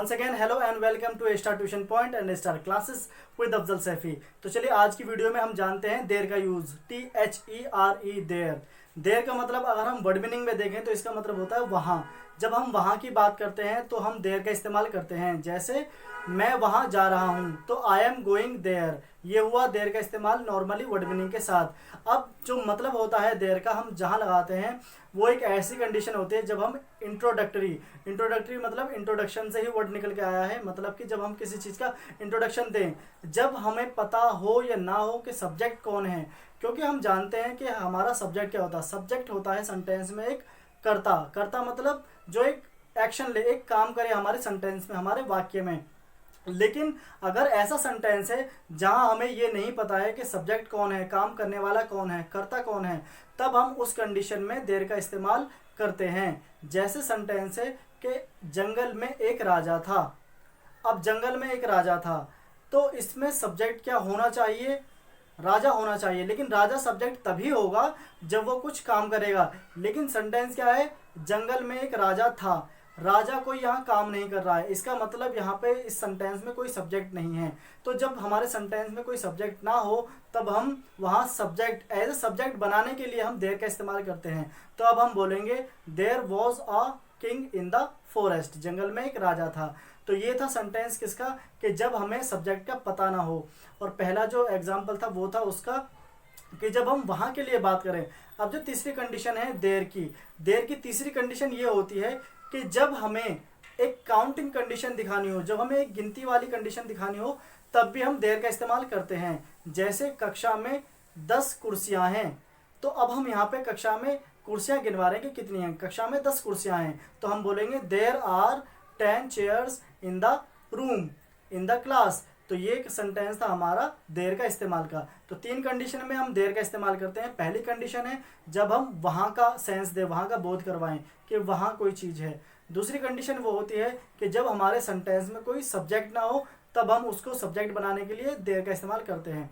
Once again hello and welcome to star tuition point and star classes with Afzal Saifi. तो चलिए आज की video में हम जानते हैं देयर का यूज। THERE there. देयर का मतलब अगर हम वर्ड मीनिंग में देखें तो इसका मतलब होता है वहाँ। जब हम वहाँ की बात करते हैं तो हम देयर का इस्तेमाल करते हैं। जैसे मैं वहाँ जा रहा हूँ तो आई एम गोइंग देयर, ये हुआ देयर का इस्तेमाल नॉर्मली वर्ड मीनिंग के साथ। अब जो मतलब होता है देयर का हम जहाँ लगाते हैं वो एक ऐसी कंडीशन होती है जब हम इंट्रोडक्टरी मतलब इंट्रोडक्शन से ही वर्ड निकल के आया है, मतलब कि जब हम किसी चीज़ का इंट्रोडक्शन दें, जब हमें पता हो या ना हो कि सब्जेक्ट कौन है। क्योंकि हम जानते हैं कि हमारा सब्जेक्ट क्या होता है। सब्जेक्ट होता है सेंटेंस में एक कर्ता। कर्ता मतलब जो एक एक्शन ले, एक काम करे हमारे सेंटेंस में, हमारे वाक्य में। लेकिन अगर ऐसा सेंटेंस है जहां हमें ये नहीं पता है कि सब्जेक्ट कौन है, काम करने वाला कौन है, कर्ता कौन है, तब हम उस कंडीशन में देयर का इस्तेमाल करते हैं। जैसे सेंटेंस है कि जंगल में एक राजा था। अब जंगल में एक राजा था तो इसमें सब्जेक्ट क्या होना चाहिए? राजा होना चाहिए। लेकिन राजा सब्जेक्ट तभी होगा जब वो कुछ काम करेगा। लेकिन सेंटेंस क्या है? जंगल में एक राजा था। राजा कोई यहाँ काम नहीं कर रहा है, इसका मतलब यहाँ पे इस सेंटेंस में कोई सब्जेक्ट नहीं है। तो जब हमारे सेंटेंस में कोई सब्जेक्ट ना हो तब हम वहाँ सब्जेक्ट एज ए सब्जेक्ट बनाने के लिए हम देयर का इस्तेमाल करते हैं। तो अब हम बोलेंगे there was a king in the forest, जंगल में एक राजा था। तो ये था सेंटेंस किसका? कि जब हमें सब्जेक्ट का पता ना हो। और पहला जो एग्जाम्पल था वो था उसका कि जब हम वहाँ के लिए बात करें। अब जो तीसरी कंडीशन है देयर की तीसरी कंडीशन ये होती है कि जब हमें एक काउंटिंग कंडीशन दिखानी हो, जब हमें एक गिनती वाली कंडीशन दिखानी हो, तब भी हम देयर का इस्तेमाल करते हैं। जैसे कक्षा में 10 कुर्सियां हैं, तो अब हम यहाँ पे कक्षा में कुर्सियां गिनवा रहे हैं कि कितनी हैं। कक्षा में 10 कुर्सियां हैं तो हम बोलेंगे there are 10 chairs in the room in the class. तो ये एक सेंटेंस था हमारा देयर का इस्तेमाल का। तो 3 कंडीशन में हम देयर का इस्तेमाल करते हैं। पहली कंडीशन है जब हम वहाँ का सेंस दें, वहाँ का बोध करवाएं कि वहाँ कोई चीज़ है। दूसरी कंडीशन वो होती है कि जब हमारे सेंटेंस में कोई सब्जेक्ट ना हो तब हम उसको सब्जेक्ट बनाने के लिए देयर का इस्तेमाल करते हैं।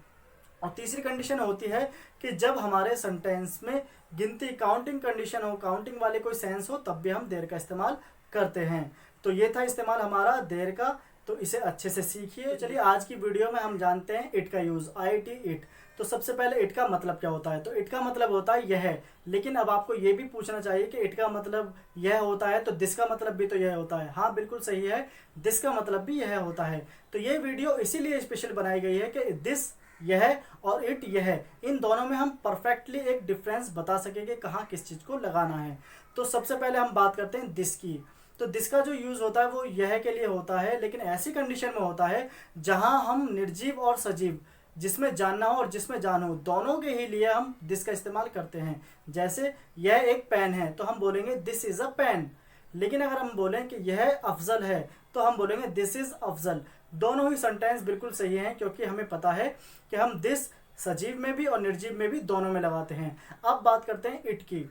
और तीसरी कंडीशन होती है कि जब हमारे सेंटेंस में गिनती काउंटिंग कंडीशन हो, काउंटिंग वाले कोई सेंस हो, तब भी हम देयर का इस्तेमाल करते हैं। तो ये था इस्तेमाल हमारा देयर का। तो इसे अच्छे से सीखिए। चलिए आज की वीडियो में हम जानते हैं इट का यूज़। IT it. तो सबसे पहले इट का मतलब क्या होता है? तो इट का मतलब होता है यह। लेकिन अब आपको ये भी पूछना चाहिए कि इट का मतलब यह होता है तो दिस का मतलब भी तो यह होता है। हाँ बिल्कुल सही है, दिस का मतलब भी यह होता है। तो ये वीडियो इसीलिए स्पेशल बनाई गई है कि दिस यह और इट यह, इन दोनों में हम परफेक्टली एक डिफरेंस बता सकेंगे कहाँ किस चीज़ को लगाना है। तो सबसे पहले हम बात करते हैं दिस की। तो दिस का जो यूज़ होता है वो यह के लिए होता है, लेकिन ऐसी कंडीशन में होता है जहां हम निर्जीव और सजीव, जिसमें जानना हो और जिसमें जान हो, दोनों के ही लिए हम दिस का इस्तेमाल करते हैं। जैसे यह एक पेन है तो हम बोलेंगे दिस इज़ अ पेन। लेकिन अगर हम बोलें कि यह अफजल है तो हम बोलेंगे दिस इज़ अफजल। दोनों ही सेंटेंस बिल्कुल सही हैं क्योंकि हमें पता है कि हम दिस सजीव में भी और निर्जीव में भी दोनों में लगाते हैं। अब बात करते हैं इट की।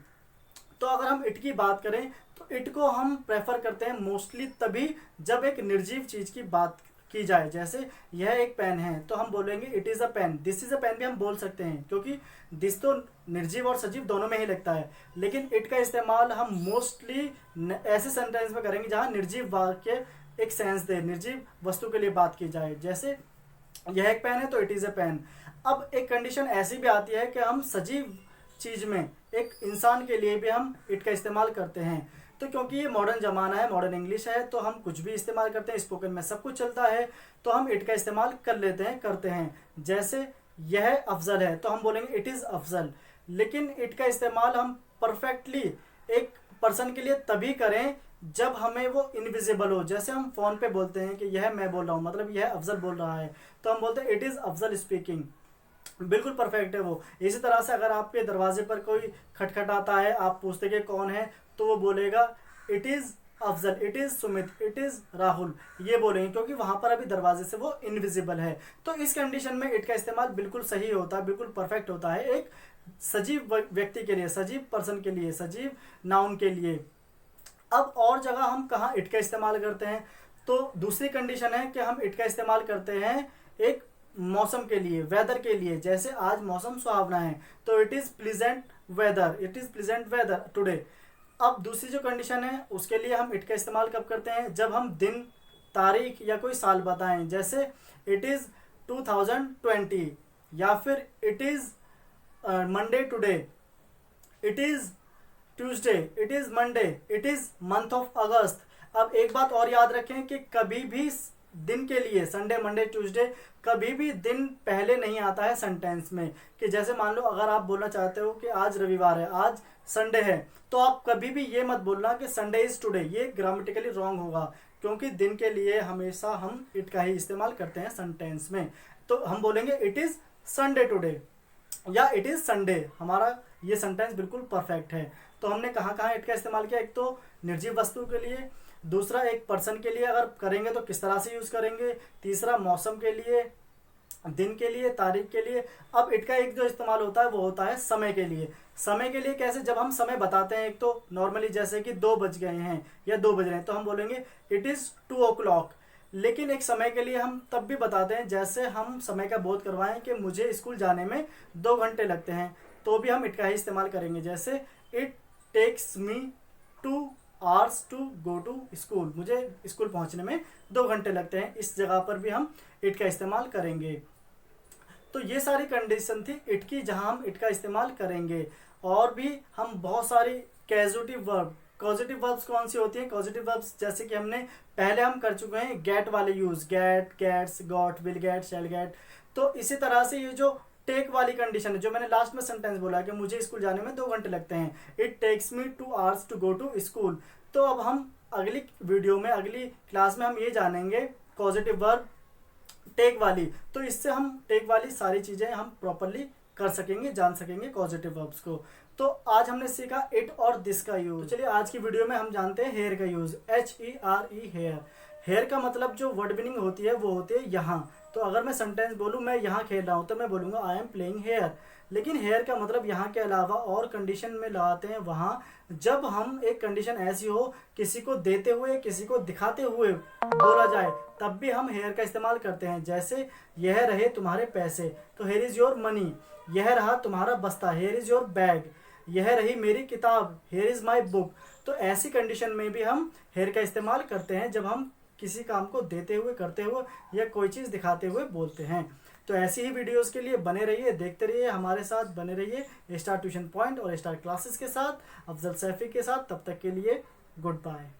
तो अगर हम इट की बात करें तो इट को हम प्रेफर करते हैं मोस्टली तभी जब एक निर्जीव चीज़ की बात की जाए। जैसे यह एक पेन है तो हम बोलेंगे it is a pen. This is a pen भी हम बोल सकते हैं क्योंकि दिस तो निर्जीव और सजीव दोनों में ही लगता है। लेकिन इट का इस्तेमाल हम मोस्टली ऐसे सेंटेंस में करेंगे जहाँ निर्जीव वाक्य एक सेंस दे, निर्जीव वस्तु के लिए बात की जाए। जैसे यह एक पेन है तो इट इज़ अ पेन। अब एक कंडीशन ऐसी भी आती है कि हम सजीव चीज़ में एक इंसान के लिए भी हम इट का इस्तेमाल करते हैं। तो क्योंकि ये मॉडर्न ज़माना है, मॉडर्न इंग्लिश है, तो हम कुछ भी इस्तेमाल करते हैं। स्पोकन में सब कुछ चलता है तो हम इट का इस्तेमाल कर लेते हैं, करते हैं। जैसे यह अफजल है तो हम बोलेंगे इट इज़ अफजल। लेकिन इट का इस्तेमाल हम परफेक्टली एक पर्सन के लिए तभी करें जब हमें वो इनविजिबल हो। जैसे हम फ़ोन पे बोलते हैं कि यह मैं बोल रहा हूँ, मतलब यह अफजल बोल रहा है, तो हम बोलते हैं इट इज़ अफजल स्पीकिंग। बिल्कुल परफेक्ट है वो। इसी तरह से अगर आपके दरवाजे पर कोई खटखटाता है, आप पूछते कि कौन है, तो वो बोलेगा it is Afzal, it is Sumit, it is Rahul, ये बोलेंगे क्योंकि वहाँ पर अभी दरवाजे से वो इनविजिबल है। तो इस कंडीशन में इट का इस्तेमाल बिल्कुल सही होता है, बिल्कुल परफेक्ट होता है एक सजीव व्यक्ति के लिए, सजीव पर्सन के लिए, सजीव नाउन के लिए। अब और जगह हम कहाँ इट का इस्तेमाल करते हैं? तो दूसरी कंडीशन है कि हम इट का इस्तेमाल करते हैं एक मौसम के लिए, वेदर के लिए। जैसे आज मौसम सुहावना है तो it is pleasant weather, it is pleasant weather today. अब दूसरी जो कंडीशन है उसके लिए हम इट का इस्तेमाल कब करते हैं? जब हम दिन तारीख या कोई साल बताएं, जैसे इट इज़ 2020, या फिर it is Monday today, it is Tuesday, it is Monday, it is month of अगस्त। अब एक बात और याद रखें कि कभी भी दिन के लिए संडे मंडे ट्यूसडे कभी भी दिन पहले नहीं आता है सेंटेंस में। कि जैसे मान लो अगर आप बोलना चाहते हो कि आज रविवार है, आज संडे है, तो आप कभी भी ये मत बोलना कि संडे इज टुडे, ये ग्रामेटिकली रॉन्ग होगा, क्योंकि दिन के लिए हमेशा हम इट का ही इस्तेमाल करते हैं सेंटेंस में। तो हम बोलेंगे इट इज़ संडे टुडे या इट इज़ संडे, हमारा ये सेंटेंस बिल्कुल परफेक्ट है। तो हमने कहाँ कहाँ इट का इस्तेमाल किया, एक तो निर्जीव वस्तु के लिए, दूसरा एक पर्सन के लिए अगर करेंगे तो किस तरह से यूज़ करेंगे, तीसरा मौसम के लिए, दिन के लिए, तारीख के लिए। अब इट का एक जो इस्तेमाल होता है वो होता है समय के लिए। समय के लिए कैसे, जब हम समय बताते हैं, एक तो नॉर्मली जैसे कि 2 बज गए हैं या 2 बज रहे हैं, तो हम बोलेंगे इट इज़ 2 o'clock। लेकिन एक समय के लिए हम तब भी बताते हैं जैसे हम समय का बोध करवाएं कि मुझे स्कूल जाने में 2 घंटे लगते हैं, तो भी हम इट का ही इस्तेमाल करेंगे। जैसे it takes me 2 hours to go to school, मुझे स्कूल पहुंचने में 2 घंटे लगते हैं, इस जगह पर भी हम इट का इस्तेमाल करेंगे। तो ये सारी कंडीशन थी इट की जहां हम इट का इस्तेमाल करेंगे। और भी हम बहुत सारी कैजुएटिव वर्ब, पॉजिटिव वर्ब्स कौन सी होती हैं, पॉजिटिव वर्ब्स जैसे कि हमने पहले हम कर चुके हैं गेट वाले use, get, gets, got, will get, shall get. तो इसी तरह से ये जो टेक वाली कंडीशन है, जो मैंने लास्ट में सेंटेंस बोला कि मुझे स्कूल जाने में 2 घंटे लगते हैं, it takes me 2 hours to go to school. तो अब हम अगली वीडियो में, अगली क्लास में हम ये जानेंगे पॉजिटिव वर्ब टेक वाली। तो इससे हम टेक वाली सारी चीज़ें हम प्रॉपरली कर सकेंगे, जान सकेंगे पॉजिटिव वर्ब्स को। तो आज हमने सीखा इट और दिस का यूज। तो चलिए आज की वीडियो में हम जानते हैं हेयर का यूज, HERE, हेयर। हेयर का मतलब जो वर्ड मीनिंग होती है वो होती है यहाँ। तो अगर मैं सेंटेंस बोलूँ मैं यहाँ खेल रहा हूँ, तो मैं बोलूँगा आई एम प्लेइंग हेयर। लेकिन हेयर का मतलब यहाँ के अलावा और कंडीशन में लगाते हैं वहाँ, जब हम एक कंडीशन ऐसी हो किसी को देते हुए, किसी को दिखाते हुए बोला जाए, तब भी हम हेयर का इस्तेमाल करते हैं। जैसे यह रहे तुम्हारे पैसे, तो हेयर इज़ योर मनी। यह रहा तुम्हारा बस्ता, हेयर इज़ योर बैग। यह रही मेरी किताब, हेयर इज़ माई बुक। तो ऐसी कंडीशन में भी हम हेयर का इस्तेमाल करते हैं जब हम किसी काम को देते हुए, करते हुए या कोई चीज़ दिखाते हुए बोलते हैं। तो ऐसी ही वीडियोस के लिए बने रहिए, देखते रहिए, हमारे साथ बने रहिए स्टार ट्यूशन पॉइंट और स्टार क्लासेस के साथ, अफजल सैफी के साथ। तब तक के लिए गुड बाय।